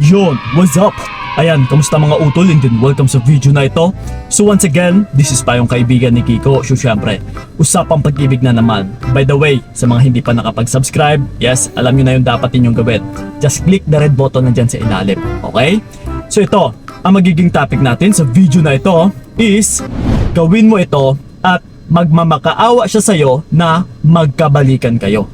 Yon, what's up? Ayan, kamusta mga utol and then welcome sa video na ito. So once again, this is pa yung kaibigan ni Kiko. So syempre, usapang pag-ibig na naman. By the way, sa mga hindi pa nakapag-subscribe, yes, alam nyo na yung dapat ninyong gawin. Just click the red button na dyan sa ilalim, okay? So ito, ang magiging topic natin sa video na ito is gawin mo ito at magmamakaawa siya sa'yo na magkabalikan kayo.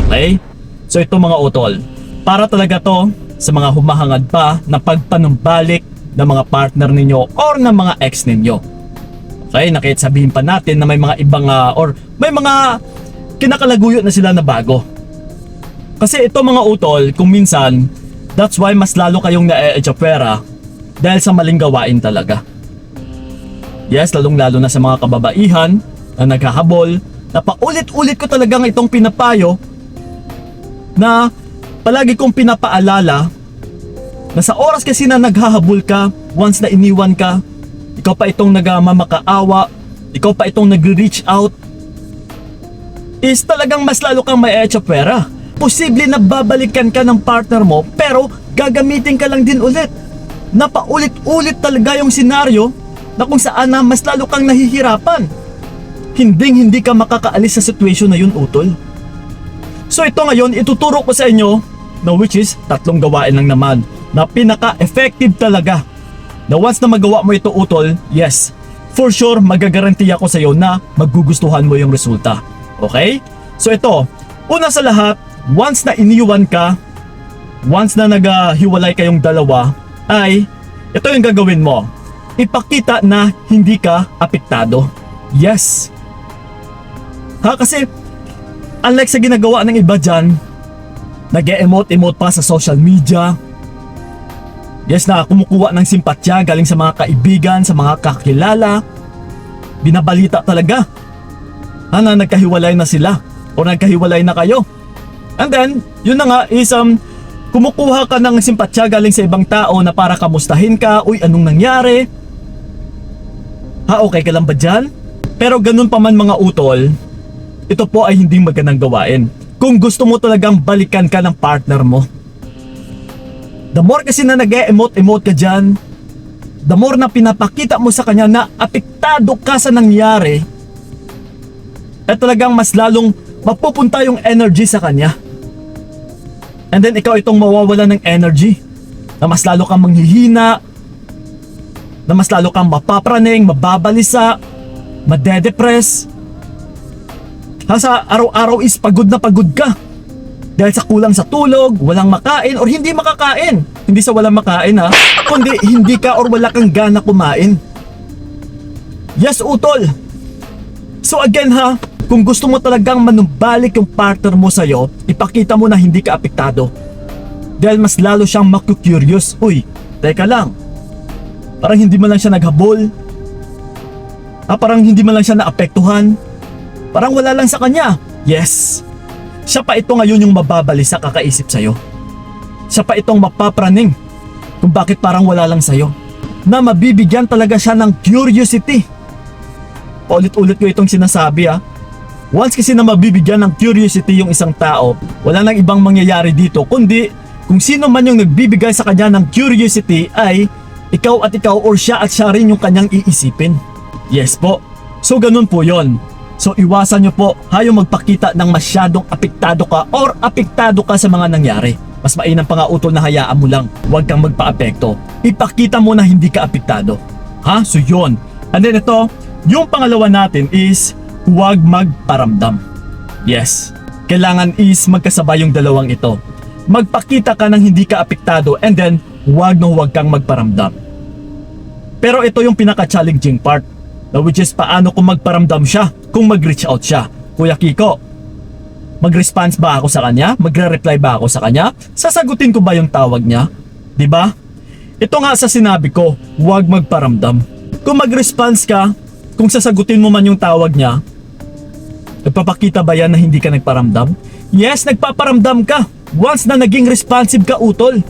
Okay? So ito mga utol, para talaga to sa mga humahangad pa na pagpanumbalik ng mga partner ninyo or ng mga ex ninyo. Okay, na kahit sabihin pa natin na may mga ibang or may mga kinakalaguyot na sila na bago. Kasi ito mga utol, kung minsan, that's why mas lalo kayong na-e-echapera dahil sa maling gawain talaga. Yes, lalong lalo na sa mga kababaihan na naghahabol, na paulit-ulit ko talagang itong pinapayo na palagi kong pinapaalala na sa oras kasi na naghahabol ka, once na iniwan ka, ikaw pa itong nagmamakaawa, ikaw pa itong nagre-reach out, is talagang mas lalo kang ma-echapera. Posible na babalikan ka ng partner mo pero gagamitin ka lang din ulit. Napaulit-ulit talaga yung senaryo na kung saan na mas lalo kang nahihirapan. Hindi ka makakaalis sa situation na yun, utol. So ito ngayon, ituturo ko sa inyo na which is tatlong gawain lang naman na pinaka-effective talaga. Na once na magawa mo ito, utol, yes, for sure magagarantiya ko sa iyo na magugustuhan mo yung resulta. Okay? So ito, una sa lahat, once na iniwan ka, once na naghiwalay kayong dalawa, ay ito yung gagawin mo. Ipakita na hindi ka apektado. Yes. Kasi unlike sa ginagawa ng iba dyan, nag-e-emote-emote pa sa social media. Yes, na kumukuha ng simpatya galing sa mga kaibigan, sa mga kakilala. Binabalita talaga na nagkahiwalay na sila o nagkahiwalay na kayo. And then, yun na nga is kumukuha ka ng simpatya galing sa ibang tao na para kamustahin ka. Uy, anong nangyari? Okay ka lang ba dyan? Pero ganun pa man mga utol, ito po ay hindi magandang gawain. Kung gusto mo talagang balikan ka ng partner mo, the more kasi na nag-e-emote-emote ka dyan, the more na pinapakita mo sa kanya na apektado ka sa nangyari, at talagang mas lalong mapupunta yung energy sa kanya. And then ikaw itong mawawala ng energy, na mas lalo kang manghihina, na mas lalo kang mapapraning, mababalisa, madedepress. Sa araw-araw is pagod na pagod ka dahil sa kulang sa tulog, walang makain or hindi makakain. Hindi sa walang makain kundi hindi ka or wala kang gana kumain. Yes, utol. So again kung gusto mo talagang manumbalik yung partner mo sa'yo, ipakita mo na hindi ka apektado. Dahil mas lalo siyang maku-curious. Uy, teka lang, parang hindi man lang siya naghabol, parang hindi man lang siya naapektuhan, parang wala lang sa kanya. Yes, siya pa ito ngayon yung mababalisa kakaisip sa'yo. Siya pa itong mapapraning kung bakit parang wala lang sa'yo, na mabibigyan talaga siya ng curiosity. Ulit-ulit ko itong sinasabi Once kasi na mabibigyan ng curiosity yung isang tao, wala nang ibang mangyayari dito kundi kung sino man yung nagbibigay sa kanya ng curiosity ay ikaw at ikaw or siya at siya rin yung kanyang iisipin. Yes po. So ganun po yon. So iwasan nyo po yung magpakita ng masyadong apektado ka or apektado ka sa mga nangyari. Mas mainam pa nga utol na hayaan mo lang, huwag kang magpa-apekto. Ipakita mo na hindi ka apektado. So yun. And then ito, yung pangalawa natin is huwag magparamdam. Yes, kailangan is magkasabay yung dalawang ito. Magpakita ka ng hindi ka apektado and then huwag kang magparamdam. Pero ito yung pinaka-challenging part, which is paano kung magparamdam siya, kung mag-reach out siya. Kuya Kiko, mag-response ba ako sa kanya? Magre-reply ba ako sa kanya? Sasagutin ko ba yung tawag niya? Diba? Ito nga sa sinabi ko, huwag magparamdam. Kung mag-response ka, kung sasagutin mo man yung tawag niya, nagpapakita ba yan na hindi ka nagparamdam? Yes, nagpaparamdam ka. Once na naging responsive ka, utol.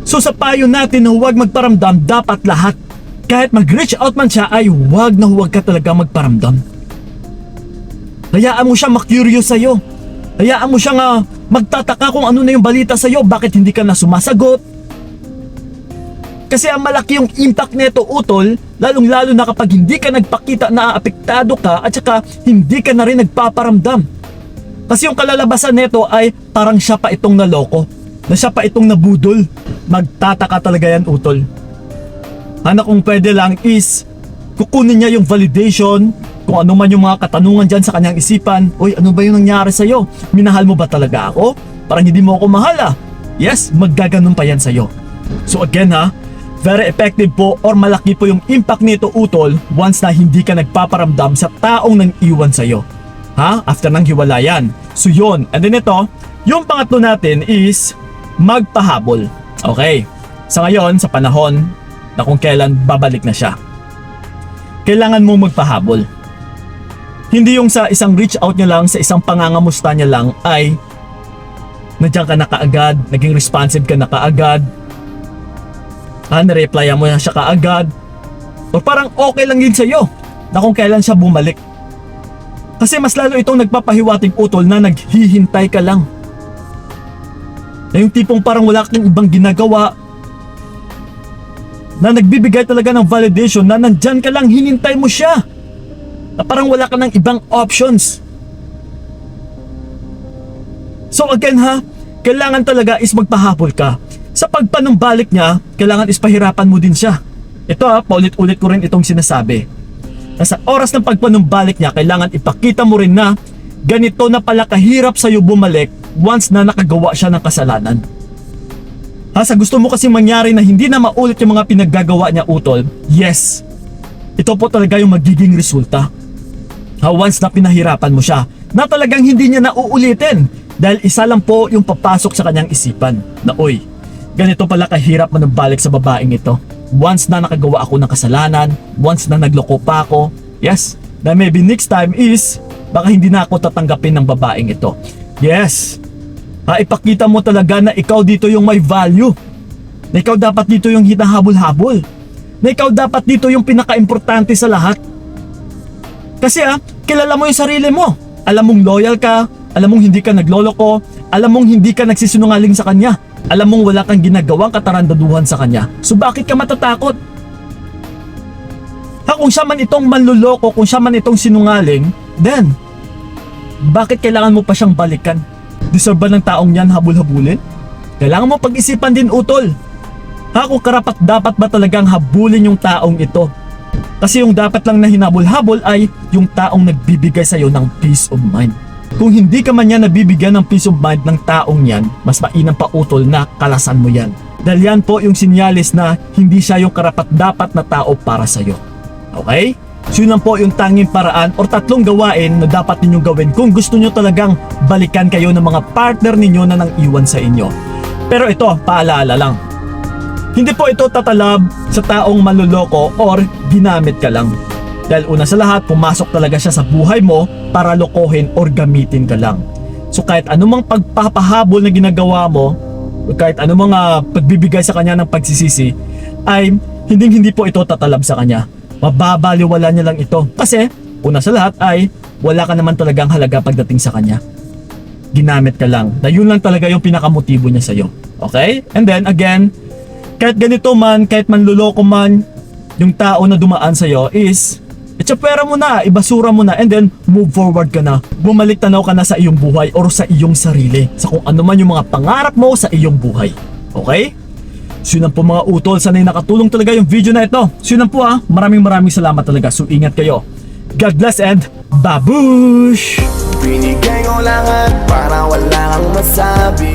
So sa payo natin na huwag magparamdam, dapat lahat. Kahit mag-reach out man siya ay huwag ka talaga magparamdam. Hayaan mo siya ma-curious sa'yo. Hayaan mo siyang magtataka kung ano na yung balita sa'yo, bakit hindi ka na sumasagot. Kasi ang malaki yung impact nito, utol, lalong-lalo na kapag hindi ka nagpakita na apektado ka at saka hindi ka na rin nagpaparamdam. Kasi yung kalalabasan nito ay parang siya pa itong naloko, na siya pa itong nabudol. Magtataka talaga yan, utol. Kung pwede lang is kukunin niya yung validation, kung ano man yung mga katanungan dyan sa kanyang isipan. Uy, ano ba yung nangyari sa'yo? Minahal mo ba talaga ako? Parang hindi mo ako mahal. Yes, maggaganon pa yan sa'yo. So again very effective po or malaki po yung impact nito, utol, once na hindi ka nagpaparamdam sa taong nang iwan sa'yo. After ng hiwalayan. So yun. And then ito, yung pangatlo natin is magpahabol. Okay. Sa ngayon, sa panahon na kung kailan babalik na siya, kailangan mong magpahabol. Hindi yung sa isang reach out niya lang, sa isang pangangamusta niya lang ay nandiyan ka na kaagad, naging responsive ka na kaagad, nareplyan mo na siya kaagad, o parang okay lang yun sa'yo na kung kailan siya bumalik. Kasi mas lalo itong nagpapahiwatig, utol, na naghihintay ka lang. Na yung tipong parang wala kang ibang ginagawa, na nagbibigay talaga ng validation na nandyan ka lang, hinintay mo siya, na parang wala ka ng ibang options. So again kailangan talaga is magpahabol ka. Sa pagpanumbalik niya, kailangan is pahirapan mo din siya. Ito paulit-ulit ko rin itong sinasabi. Na sa oras ng pagpanumbalik niya, kailangan ipakita mo rin na ganito na pala kahirap sa'yo bumalik once na nakagawa siya ng kasalanan. Sa gusto mo kasi mangyari na hindi na maulit yung mga pinaggagawa niya, utol, yes, ito po talaga yung magiging resulta. Once na pinahirapan mo siya, na talagang hindi niya na uulitin, dahil isa lang po yung papasok sa kanyang isipan na, uy, ganito pala kahirap manumbalik sa babaeng ito. Once na nakagawa ako ng kasalanan, once na nagloko pa ako, yes, na maybe next time is baka hindi na ako tatanggapin ng babaeng ito. Yes, ipakita mo talaga na ikaw dito yung may value, na ikaw dapat dito yung hinahabol-habol, na ikaw dapat dito yung pinaka-importante sa lahat. Kasi kilala mo yung sarili mo, alam mong loyal ka, alam mong hindi ka nagloloko, alam mong hindi ka nagsisinungaling sa kanya, alam mong wala kang ginagawang katarandaduhan sa kanya. So bakit ka matatakot? Kung siya man itong manluloko, kung siya man itong sinungaling, then bakit kailangan mo pa siyang balikan? Deserve ba ng taong yan habul-habulin? Kailangan mo pag-isipan din, utol. Kung karapat dapat ba talagang habulin yung taong ito? Kasi yung dapat lang na hinabol-habol ay yung taong nagbibigay sa'yo ng peace of mind. Kung hindi ka man yan nabibigyan ng peace of mind ng taong yan, mas mainam pa, utol, na kalasan mo yan. Dahil yan po yung sinyalis na hindi siya yung karapat-dapat na tao para sa'yo. Okay? So yun lang po yung tanging paraan or tatlong gawain na dapat ninyong gawin kung gusto nyo talagang balikan kayo ng mga partner ninyo na nang iwan sa inyo. Pero ito, paalala lang. Hindi po ito tatalab sa taong manluloko or ginamit ka lang. Dahil una sa lahat, pumasok talaga siya sa buhay mo para lokohin or gamitin ka lang. So kahit anumang pagpapahabol na ginagawa mo, kahit anumang pagbibigay sa kanya ng pagsisisi, ay hindi po ito tatalab sa kanya. Mababaliwala niya lang ito. Kasi una sa lahat ay wala ka naman talagang halaga pagdating sa kanya. Ginamit ka lang. Na yun lang talaga yung pinakamotibo niya sa'yo. Okay? And then again, kahit ganito man, kahit manluloko man, yung tao na dumaan sa'yo is itsapwera mo na, ibasura mo na, and then move forward ka na. Bumalik tanaw ka na sa iyong buhay or sa iyong sarili, sa kung ano man yung mga pangarap mo sa iyong buhay. Okay? So yun po mga utol, sana'y nakatulong talaga yung video na ito. So yun po maraming salamat talaga. So ingat kayo. God bless and babush! Binigay ko lahat para wala kang masabi.